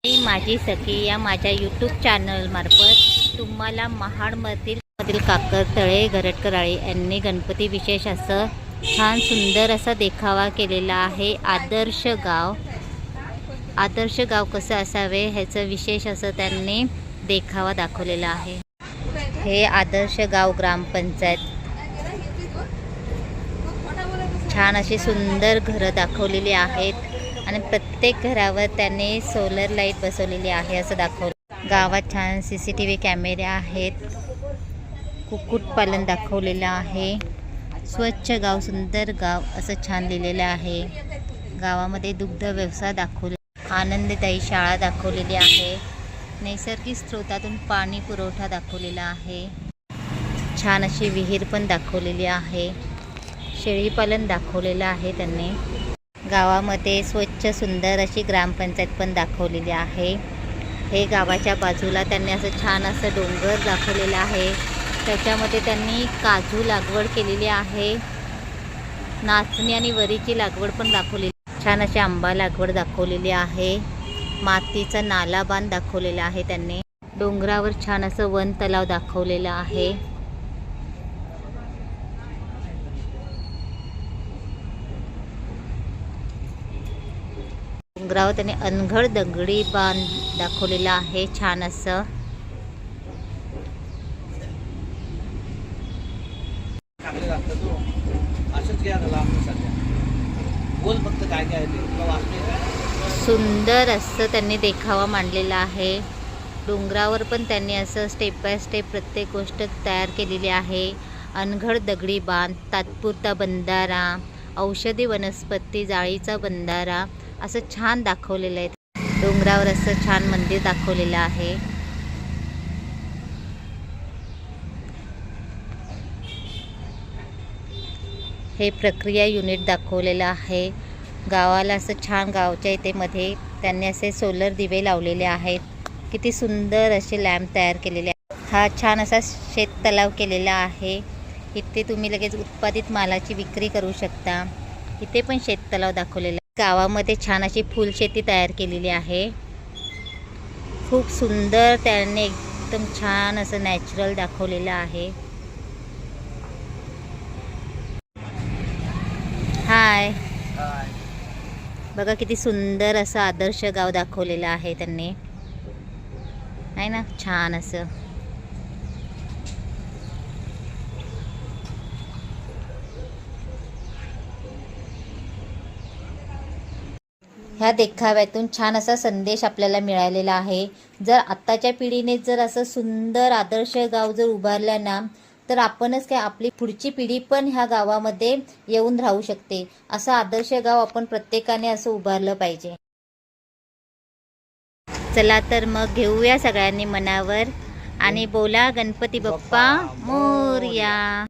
मी माझी सखी या माझ्या यूट्यूब चॅनलमार्फत तुम्हाला महाडमधील काकतळे गरटकराळे यांनी गणपती विशेष असं छान सुंदर असा देखावा केलेला आहे। आदर्श गाव कसं असावे ह्याचं विशेष असं त्यांनी देखावा दाखवलेला आहे। हे आदर्श गाव ग्रामपंचायत छान अशी सुंदर घरं दाखवलेली आहेत आणि प्रत्येक घरावर त्यांनी सोलर लाईट बसवलेली आहे असं दाखवलं। गावात छान CCTV कॅमेरे आहेत, कुक्कुटपालन दाखवलेलं आहे, स्वच्छ गाव सुंदर गाव असं छान लिहिलेलं आहे। गावामध्ये दुग्ध व्यवसाय दाखवले, आनंददायी शाळा दाखवलेली आहे, नैसर्गिक स्रोतातून पाणी पुरवठा दाखवलेला आहे, छान अशी विहीर पण दाखवलेली आहे, शेळीपालन दाखवलेलं आहे त्यांनी। गावामध्ये स्वच्छ सुंदर अशी ग्रामपंचायत पण दाखवलेली आहे। हे गावाच्या बाजूला त्यांनी असं छान असं डोंगर दाखवलेलं आहे, त्याच्यामध्ये त्यांनी काजू लागवड केलेली आहे, नाचणी आणि वरीची लागवड पण दाखवलेली, छान अशी आंबा लागवड दाखवलेली आहे, मातीचा नाला बांध दाखवलेला आहे त्यांनी। डोंगरावर छान असं वन तलाव दाखवलेला आहे। डोंगरावर त्याने अनघड दगडी बांध दाखवलेला आहे छान असं। सुंदर असं त्यांनी देखावा मांडलेला आहे। डोंगरावर पण त्यांनी असं स्टेप बाय स्टेप प्रत्येक गोष्ट तयार केलेली आहे। अनघड दगडी बांध, तात्पुरता बंधारा, औषधी वनस्पती, जाळीचा बंधारा असं छान दाखवलेलं आहे। डोंगरावर असं छान मंदिर दाखवलेलं आहे। हे प्रक्रिया युनिट दाखवलेलं आहे। गावाला असं छान गावच्या इथे मध्ये त्यांनी असे सोलर दिवे लावलेले आहेत, किती सुंदर असे लॅम्प तयार केलेले आहेत। हा छान असा शेत तलाव केलेला आहे, इथे तुम्ही लगेच उत्पादित मालाची विक्री करू शकता। इथे पण शेत तलाव दाखवलेला आहे। गावामध्ये छान अशी फुलशेती तयार केलेली आहे, खूप सुंदर त्याने एकदम छान असं नॅचरल दाखवलेलं आहे। हाय, बघा किती सुंदर असं आदर्श गाव दाखवलेलं आहे त्यांनी, आहे ना छान असं। ह्या देखाव्यातून छान असा संदेश आपल्याला मिळालेला आहे। जर आत्ताच्या पिढीने जर असं सुंदर आदर्श गाव जर उभारलं ना, तर आपणच काय आपली पुढची पिढी पण ह्या गावामध्ये येऊन राहू शकते। असं आदर्श गाव आपण प्रत्येकाने असं उभारलं पाहिजे। चला तर मग घेऊया सगळ्यांनी मनावर आणि बोला गणपती बाप्पा मोरया।